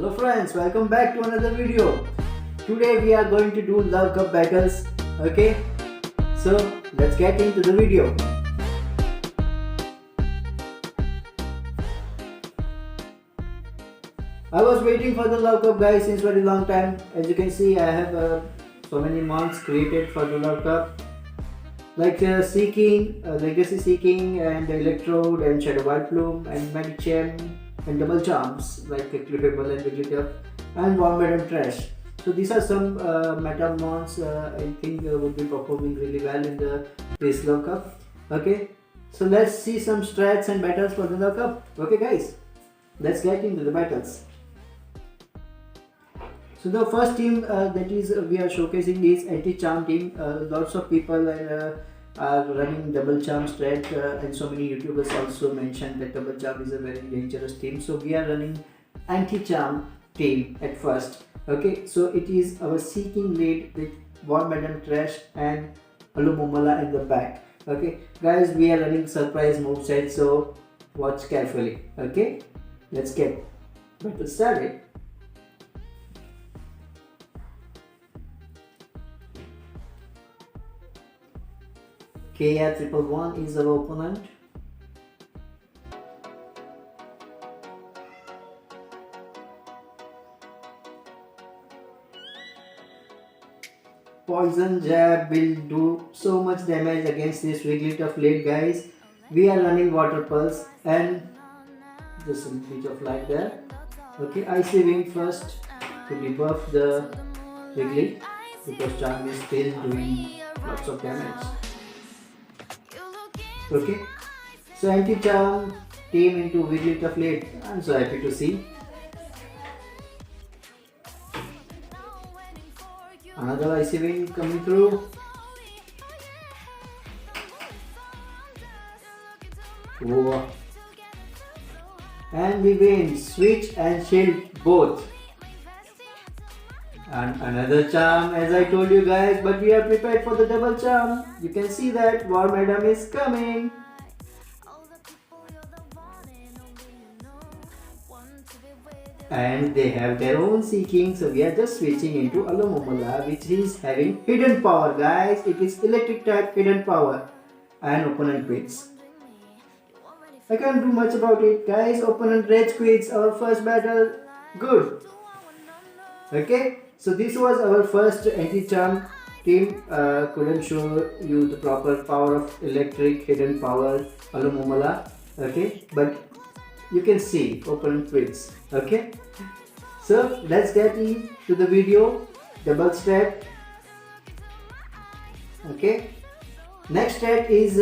Hello friends, welcome back to another video. Today we are going to do Love Cup battles. Okay, so let's get into the video. I was waiting for the Love Cup guys since very long time. As you can see, I have so many mods created for the Love Cup, like Seeking, Legacy Seeking, and Electrode, and Shadow Wild Plume, and Medicham, and Double Charms like Clippable and Wigglytuff, and Warmadam Trash. So these are some meta mons I think would be performing really well in the this Love Cup. Okay, so let's see some strats and battles for the Love Cup. Okay guys, let's get into the battles. So the first team that is we are showcasing is anti-charm team. Lots of people are running double charm strat, and so many YouTubers also mentioned that double charm is a very dangerous team. So we are running anti-charm team at first. Okay, so it is our Seeking lead with Warmadam Trash and Alomomola in the back. Okay, guys, we are running surprise moveset, so watch carefully. Okay, let's get battle started. KR111 is our opponent. Poison Jab will do so much damage against this Wigglytuff late guys. We are running Water Pulse and just a bit of light there. Okay, Icy Wing first to debuff the Wiggly because Charm is still doing lots of damage. Okay, so anti-charm team into Wigglytuff late. I'm so happy to see. Another Icy Wing coming through. Whoa. And we win Switch and Shield both. And another charm, as I told you guys, but we are prepared for the double charm. You can see that Warmadam is coming. And they have their own Seeking, so we are just switching into Alomomola, which is having hidden power guys. It is electric type hidden power and opponent quits. I can't do much about it guys. Opponent rage quits our first battle. Good. Okay, so this was our first anti-charm team. Couldn't show you the proper power of electric hidden power Alomomola. Okay, but you can see opponent quits. Okay, so let's get into the video. Double strat. Okay, next strat is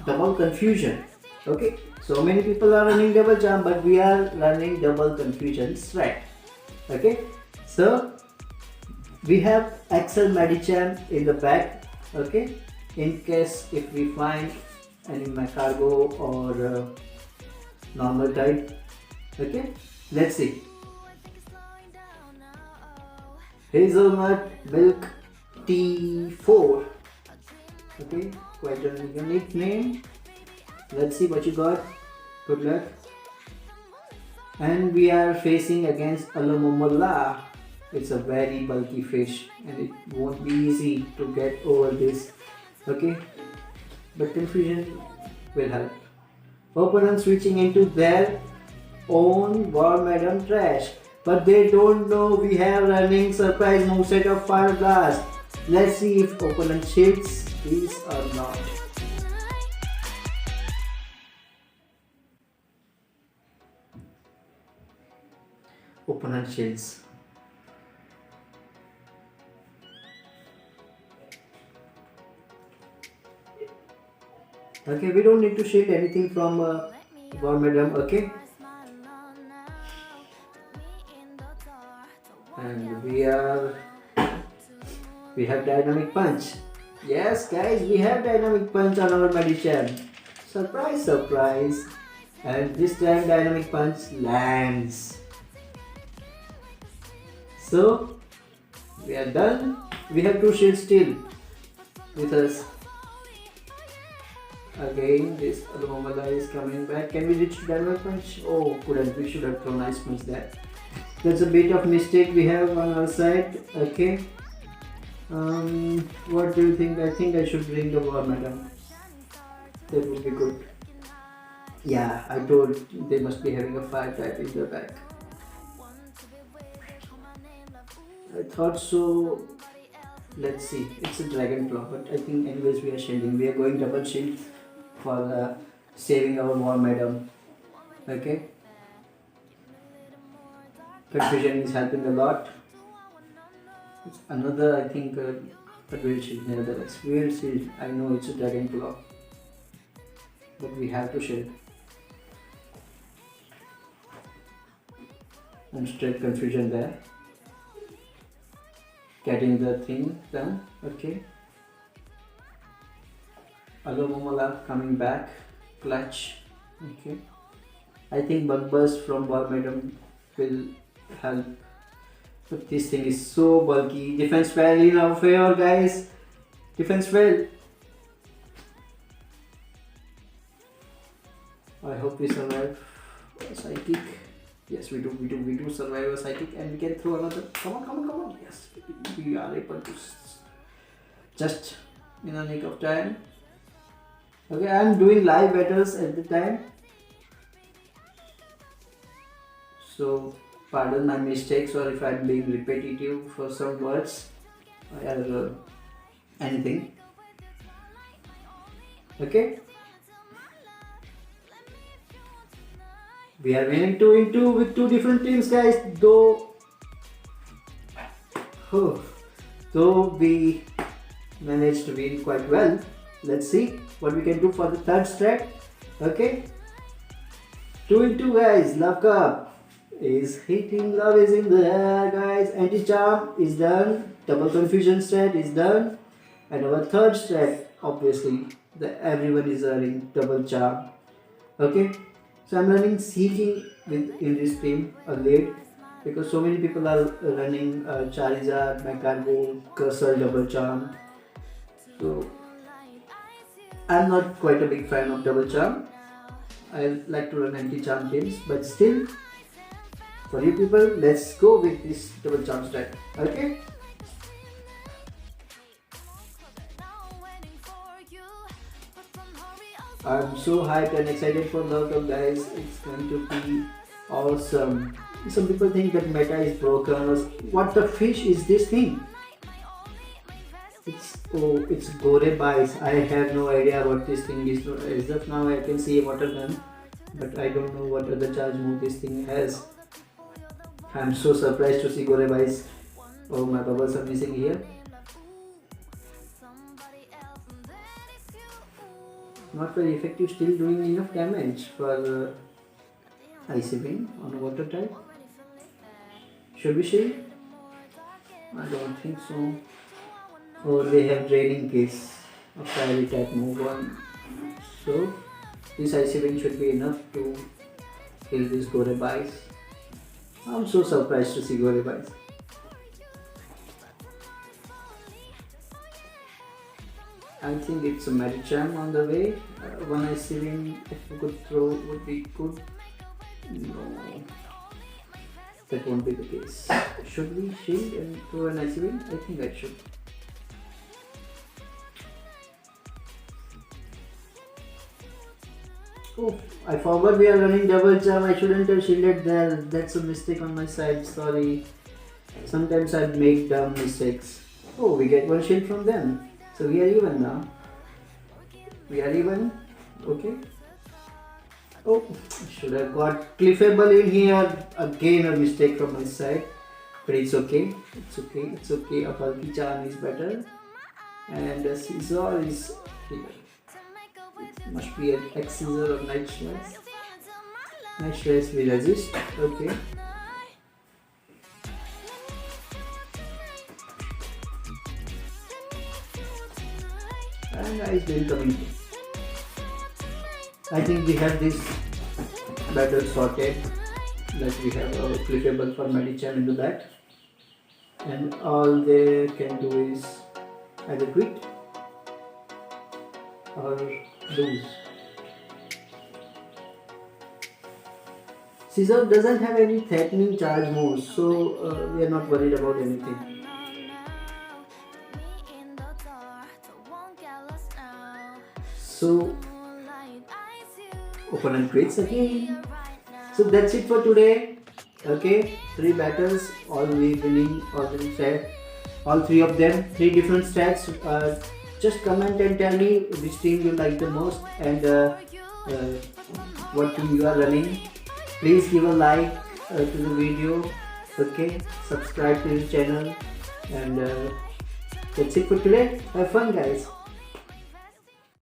double confusion. Okay, so many people are running double charm, but we are running double confusion strat. Okay, so we have Axel Medicham in the back. Okay, in case if we find any Macargo or normal type. Okay, let's see. Hazelnut Milk T4. Okay, quite a unique name. Let's see what you got. Good luck. And we are facing against Alomomola. It's a very bulky fish and it won't be easy to get over this. Okay, but confusion will help. Opponent switching into their own Warmadam Trash, but they don't know we have running surprise moveset of Fire Blast. Let's see if opponent shifts this or not. Opponent shields. Okay, we don't need to shield anything from Warmadam. Okay, and we have Dynamic Punch. Yes guys, we have Dynamic Punch on our Medicham. Surprise, surprise. And this time Dynamic Punch lands. So we are done. We have two shields still with us. Again, this Alomala is coming back. Can we reach to diamond punch? Oh, couldn't. We should have thrown ice punch there. That's a bit of mistake we have on our side. Okay. What do you think? I think I should bring the war, madam. That would be good. Yeah, I told they must be having a fire type in the back. I thought so. Let's see. It's a dragon claw, but I think anyways we are shielding. We are going double shield for saving our war madam. Okay. Confusion is helping a lot. It's another, I think, a dual shield. Nevertheless, we will shield. I know it's a dragon claw, but we have to shield. And straight confusion there. Getting the thing done. Okay. Alomala coming back. Clutch. Okay. I think bug burst from War Madam will help. But this thing is so bulky. Defense fell in our favor, guys. Defense fell. I hope we survive a psychic. Yes, we do survive a psychic, and we can throw another. Come on. Yes, we are able to just in a nick of time. Okay, I am doing live battles at the time, so pardon my mistakes or if I am being repetitive for some words or anything. Okay. We are winning 2-2 with two different teams, guys. Though we managed to win quite well. Let's see what we can do for the third strat. Okay, 2-2, guys. Love Cup is hitting. Love is in the air, guys. Anti-charm is done. Double confusion strat is done, and our third strat, obviously, everyone is earning double charm. Okay. So I'm running seeking in this team a lead because so many people are running Charizard, Magcargo, Cursor, Double Charm. So I'm not quite a big fan of Double Charm. I like to run anti-charm teams, but still, for you people, let's go with this Double Charm strat. Okay? I'm so hyped and excited for Love Cup, guys. It's going to be awesome. Some people think that meta is broken. What the fish is this thing? It's Gorebytes. I have no idea what this thing is. As of now, I can see a water gun, but I don't know what other charge move this thing has. I'm so surprised to see Gorebytes. Oh, my bubbles are missing here. Not very effective, still doing enough damage for Icy Beam on a water type. Should we shield? I don't think so. Or they have Draining Kiss, a fiery type move on. So this Icy Beam should be enough to kill this Gorebytes. I'm so surprised to see Gorebytes. I think it's a Medicham on the way. One Icy Beam, if we could throw, would be good. No, that won't be the case. Should we shield and throw an Icy Beam? I think I should. Oh, I forgot we are running double charm. I shouldn't have shielded there. That's a mistake on my side. Sorry. Sometimes I make dumb mistakes. Oh, we get one shield from them. So we are even now. We are even. Okay. Oh, I should have got Cliffable in here. Again a mistake from my side. But it's okay. It's okay. A bulky charm is better. And a Scizor is here. It must be an X Scissor or Night Slice. Night Slice we resist. Okay. And Ice Beam coming in. I think we have this battle sorted. Like we have a Cliffable for Medicham into that. And all they can do is either quit or lose. Scissor doesn't have any threatening charge moves, so we are not worried about anything. So opponent quits again. So that's it for today. Okay, 3 battles, all we winning, all 3 of them, 3 different stats. Just comment and tell me which team you like the most and what team you are running. Please give a like to the video. Okay, subscribe to the channel, and that's it for today. Have fun, guys.